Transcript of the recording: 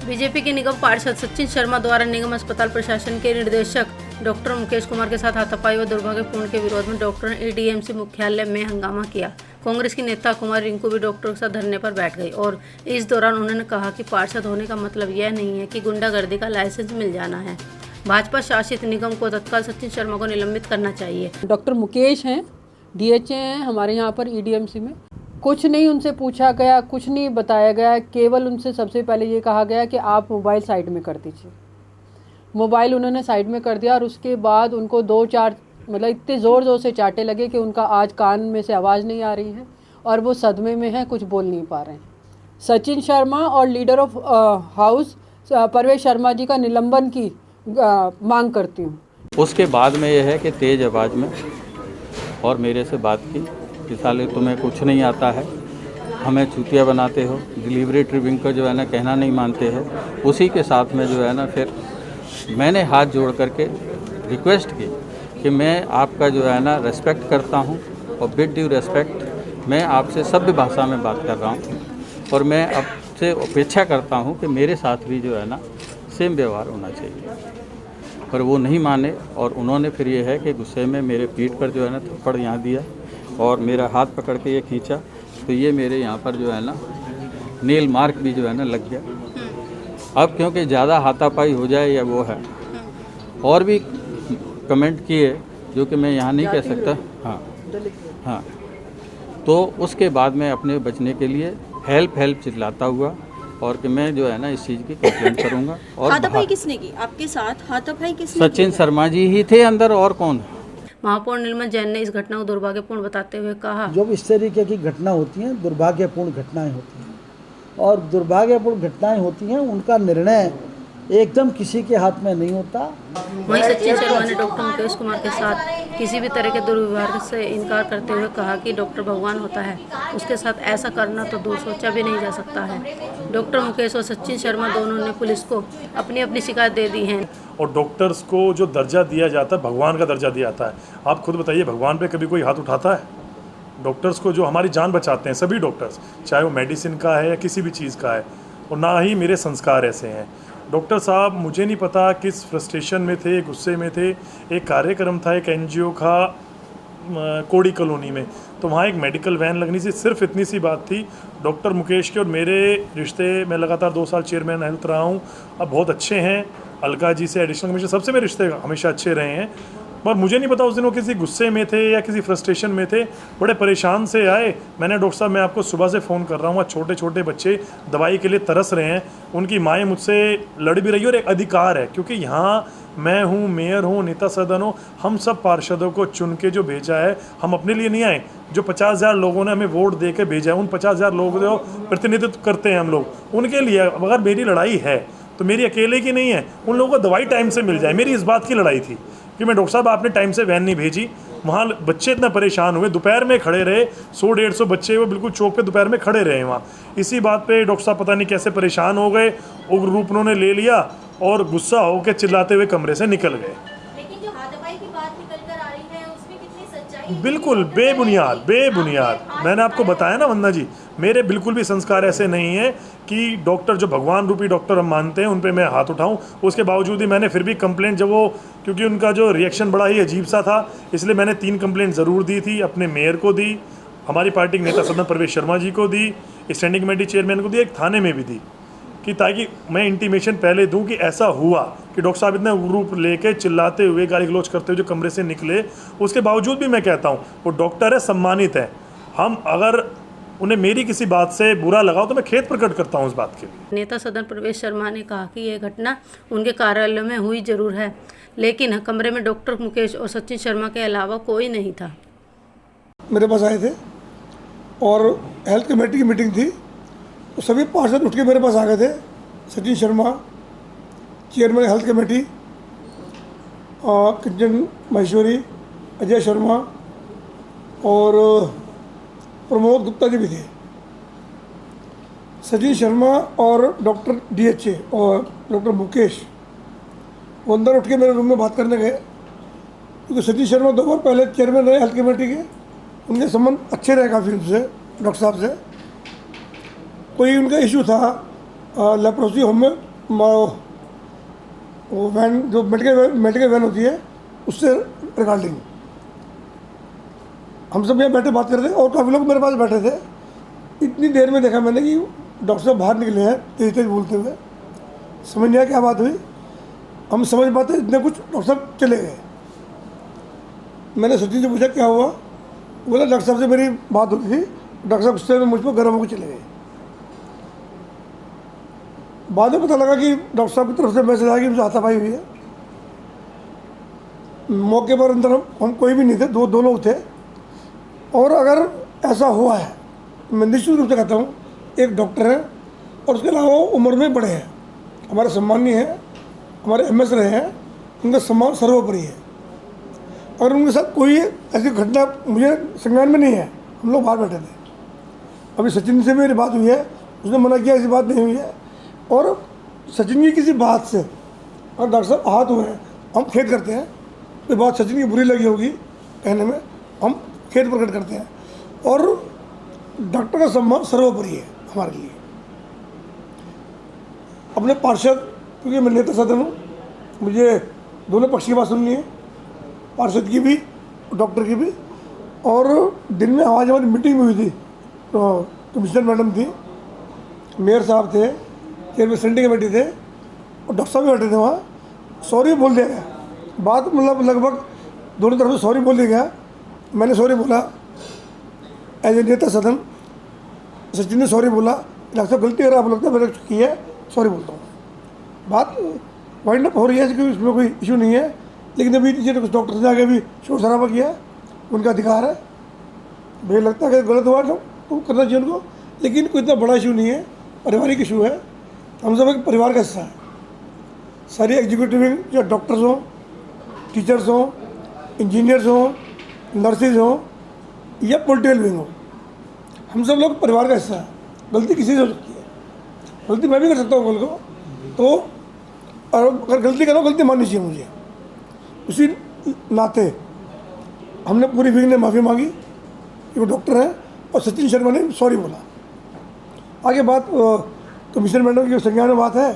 BJP के निगम पार्षद सचिन शर्मा द्वारा निगम अस्पताल प्रशासन के निदेशक डॉक्टर मुकेश कुमार के साथ हाथापाई व दुर्भाग्यपूर्ण के विरोध में डॉक्टर ने एडीएमसी मुख्यालय में हंगामा किया। कांग्रेस की नेता कुमारी रिंकू भी डॉक्टरों के साथ धरने पर बैठ गई और इस दौरान उन्होंने कहा कि पार्षद होने का मतलब यह नहीं है कि गुंडागर्दी का लाइसेंस मिल जाना है। भाजपा शासित निगम को तत्काल सचिन शर्मा को निलंबित करना चाहिए। डॉक्टर मुकेश हैं, डीएचए हैं हमारे यहाँ पर ईडीएमसी में। कुछ नहीं उनसे पूछा गया, कुछ नहीं बताया गया, केवल उनसे सबसे पहले ये कहा गया कि आप मोबाइल साइड में कर दीजिए। मोबाइल उन्होंने साइड में कर दिया और उसके बाद उनको 2-4 मतलब इतने ज़ोर से चाटे लगे कि उनका आज कान में से आवाज़ नहीं आ रही है और वो सदमे में है, कुछ बोल नहीं पा रहे हैं। सचिन शर्मा और लीडर ऑफ हाउस परवेश शर्मा जी का निलंबन की मांग करती हूँ। उसके बाद में यह है कि तेज़ आवाज़ में और मेरे से बात की कि साले तुम्हें कुछ नहीं आता है, हमें चूतिया बनाते हो, डिलीवरी ट्रिपिंग का जो है ना कहना नहीं मानते हो। उसी के साथ में जो है ना फिर मैंने हाथ जोड़ करके रिक्वेस्ट की कि मैं आपका जो है ना रेस्पेक्ट करता हूँ और विद ड्यू रेस्पेक्ट मैं आपसे सभ्य भाषा में बात कर रहा हूँ और मैं आपसे अपेक्षा करता हूँ कि मेरे साथ भी जो है ना सेम व्यवहार होना चाहिए। पर वो नहीं माने और उन्होंने फिर ये है कि गुस्से में मेरे पीठ पर जो है ना थप्पड़ यहाँ दिया और मेरा हाथ पकड़ के ये खींचा तो ये मेरे यहाँ पर जो है ना नेल मार्क भी जो है ना लग गया। अब क्योंकि ज़्यादा हाथापाई हो जाए या वो है और भी कमेंट किए जो कि मैं यहाँ नहीं कह सकता। हाँ, तो उसके बाद मैं अपने बचने के लिए हेल्प चिल्लाता हुआ और कि मैं जो है ना इस चीज़ की कंप्लेंट करूँगा। और हाथापाई किसने की आपके साथ? हाथापाई किसने? सचिन शर्मा जी ही थे अंदर, और कौन। महापौर नीलम जैन ने इस घटना को दुर्भाग्यपूर्ण बताते हुए कहा, जो इस तरीके की घटना होती हैं दुर्भाग्यपूर्ण घटनाएं होती हैं और दुर्भाग्यपूर्ण घटनाएं होती हैं, उनका निर्णय एकदम किसी के हाथ में नहीं होता। वहीं सचिन शर्मा ने डॉक्टर मुकेश कुमार के साथ किसी भी तरह के दुर्व्यवहार से इनकार करते हुए कहा कि डॉक्टर भगवान होता है, उसके साथ ऐसा करना तो दूर सोचा भी नहीं जा सकता है। डॉक्टर मुकेश और सचिन शर्मा दोनों ने पुलिस को अपनी अपनी शिकायत दे दी है। और डॉक्टर्स को जो दर्जा दिया जाता है, भगवान का दर्जा दिया जाता है। आप खुद बताइए, भगवान पे कभी कोई हाथ उठाता है? डॉक्टर्स को जो हमारी जान बचाते हैं, सभी डॉक्टर्स, चाहे वो मेडिसिन का है या किसी भी चीज़ का है, और ना ही मेरे संस्कार ऐसे हैं। डॉक्टर साहब मुझे नहीं पता किस फ्रस्ट्रेशन में थे, गुस्से में थे। एक कार्यक्रम था एक एनजीओ का कोड़ी कॉलोनी में, तो वहाँ एक मेडिकल वैन लगनी थी। सिर्फ इतनी सी बात थी। डॉक्टर मुकेश के और मेरे रिश्ते, मैं लगातार 2 साल चेयरमैन हेल्थ रहा हूँ, अब बहुत अच्छे हैं। अलका जी से एडिशनल कमिश्नर, सबसे मेरे रिश्ते हमेशा अच्छे रहे हैं। पर मुझे नहीं पता उस दिन वो किसी गुस्से में थे या किसी फ्रस्ट्रेशन में थे, बड़े परेशान से आए। मैंने डॉक्टर साहब, मैं आपको सुबह से फ़ोन कर रहा हूँ, छोटे छोटे बच्चे दवाई के लिए तरस रहे हैं, उनकी माएँ मुझसे लड़ भी रही है और एक अधिकार है, क्योंकि यहाँ मैं हूँ, मेयर हूँ, नेता सदन हूँ, हम सब पार्षदों को चुन के जो भेजा है, हम अपने लिए नहीं आए। जो 50,000 लोगों ने हमें वोट दे के भेजा है, उन 50,000 लोगों जो प्रतिनिधित्व करते हैं हम लोग, उनके लिए अगर मेरी लड़ाई है तो मेरी अकेले की नहीं है। उन लोगों को दवाई टाइम से मिल जाए, मेरी इस बात की लड़ाई थी कि मैं डॉक्टर साहब आपने टाइम से वैन नहीं भेजी। वहाँ बच्चे इतना परेशान हुए, दोपहर में खड़े रहे, 100-150 बच्चे वो बिल्कुल चौक पे दोपहर में खड़े रहे वहाँ। इसी बात पे डॉक्टर साहब पता नहीं कैसे परेशान हो गए, उग्र रूप उन्होंने ले लिया और गुस्सा होकर चिल्लाते हुए कमरे से निकल गए। लेकिन जो हाथापाई की बात निकल कर आ रही है उसमें कितनी सच्चाई है? बिल्कुल बेबुनियाद। मैंने आपको बताया ना वंदना जी, मेरे बिल्कुल भी संस्कार ऐसे नहीं है कि डॉक्टर जो भगवान रूपी डॉक्टर हम मानते हैं उन पे मैं हाथ उठाऊं। उसके बावजूद ही मैंने फिर भी कंप्लेंट, जब वो, क्योंकि उनका जो रिएक्शन बड़ा ही अजीब सा था, इसलिए मैंने 3 कंप्लेंट ज़रूर दी थी। अपने मेयर को दी, हमारी पार्टी के नेता सदन परवेश शर्मा जी को दी, स्टैंडिंग कमेटी चेयरमैन को दी, एक थाने में भी दी, कि ताकि मैं इंटीमेशन पहले दूं कि ऐसा हुआ कि डॉक्टर साहब इतने रूप लेके चिल्लाते हुए, गाली गलौज करते हुए जो कमरे से निकले। उसके बावजूद भी मैं कहता हूं वो डॉक्टर है, सम्मानित है। हम अगर उन्हें मेरी किसी बात से बुरा लगाओ तो मैं खेद प्रकट करता हूं उस बात के लिए। नेता सदन परवेश शर्मा ने कहा कि यह घटना उनके कार्यालय में हुई जरूर है, लेकिन कमरे में डॉक्टर मुकेश और सचिन शर्मा के अलावा कोई नहीं था। मेरे पास आए थे और हेल्थ कमेटी की मीटिंग थी, तो सभी पार्षद उठ के मेरे पास आ गए थे। Sachin Sharma chairman health committee, किंजन महेश्वरी, अजय शर्मा और प्रमोद गुप्ता जी भी थे। सचिन शर्मा और डॉक्टर डीएचए और डॉक्टर मुकेश वो अंदर उठ के मेरे रूम में बात करने गए, क्योंकि सचिन शर्मा 2 बार पहले चेयरमैन रहे हेल्थ कमेटी के, उनके संबंध अच्छे रहे काफ़ी उनसे, डॉक्टर साहब से। कोई उनका इशू था लेप्रोसी होम में वो वैन जो मेडिकल वैन होती है उससे रिगार्डिंग हम सब यहाँ बैठे बात कर रहे थे और काफ़ी लोग मेरे पास बैठे थे। इतनी देर में देखा मैंने कि डॉक्टर साहब बाहर निकले हैं तेज तेज बोलते हुए, समझ नहीं आया क्या बात हुई। हम समझ पाते इतने कुछ डॉक्टर साहब चले गए। मैंने सचिन से पूछा क्या हुआ, बोला डॉक्टर साहब से मेरी बात हो रही थी, डॉक्टर साहब गुस्से में मुझ पर गर्म होकर चले गए। बाद में पता लगा कि डॉक्टर साहब की तरफ से मैसेज आया कि मुझे हाथापाई हुई है। मौके पर अंदर हम कोई भी नहीं थे, दो लोग थे। और अगर ऐसा हुआ है, मैं निश्चित रूप से कहता हूँ एक डॉक्टर है और उसके अलावा उम्र में बड़े हैं, हमारे सम्मानीय हैं, हमारे MS रहे हैं, उनका सम्मान सर्वोपरि है। अगर उनके साथ कोई ऐसी घटना मुझे संज्ञान में नहीं है, हम लोग बाहर बैठे थे। अभी सचिन से मेरी बात हुई है, उसने मना किया ऐसी बात नहीं हुई है। और सचिन की किसी बात से और डॉक्टर साहब आहत हुए हैं, हम खेद करते हैं। कोई बात सचिन की बुरी लगी होगी कहने में, हम खेद प्रकट करते हैं। और डॉक्टर का सम्मान सर्वोपरि है हमारे लिए। अपने पार्षद, क्योंकि मैं नेता सदन हूँ, मुझे दोनों पक्ष की बात सुननी है, पार्षद की भी डॉक्टर की भी। और दिन में आज हमारी मीटिंग हुई थी, तो कमिश्नर मैडम थी, मेयर साहब थे, चेयरमैन स्टैंडिंग कमेटी थे और डॉक्टर साहब भी बैठे थे वहाँ। सॉरी बोल दिया गया, बात मतलब लगभग दोनों तरफ से सॉरी बोल दिया गया। मैंने सॉरी बोला एज ए नेता सदन, सचिन ने सॉरी बोला, डॉक्टर साहब गलती अगर आप लगता है मैंने की है, सॉरी बोलता हूँ। बात वाइंड अप हो रही है कि इसमें कोई इशू नहीं है। लेकिन अभी नीचे कुछ डॉक्टर ने आगे भी शोर शराबा किया, उनका अधिकार है, मुझे लगता है कि गलत हुआ तो करना चाहिए उनको। लेकिन कोई इतना बड़ा इशू नहीं है, पारिवारिक इशू है। हम सब एक परिवार का हिस्सा है। सारी एग्जीक्यूटिव विंग, या डॉक्टर्स हों, टीचर्स हों, इंजीनियर्स हों, नर्सेज हों या पॉलिटिकल विंग हो, हम सब लोग परिवार का हिस्सा है। गलती किसी से हो सकती है, गलती मैं भी कर सकता हूँ कल को, तो और अगर गलती करो गलती माननी चाहिए मुझे। उसी नाते हमने पूरी विंग ने माफ़ी मांगी कि वो डॉक्टर हैं, और सचिन शर्मा ने सॉरी बोला। आगे बात कमिश्नर मैडम की संज्ञान में बात है,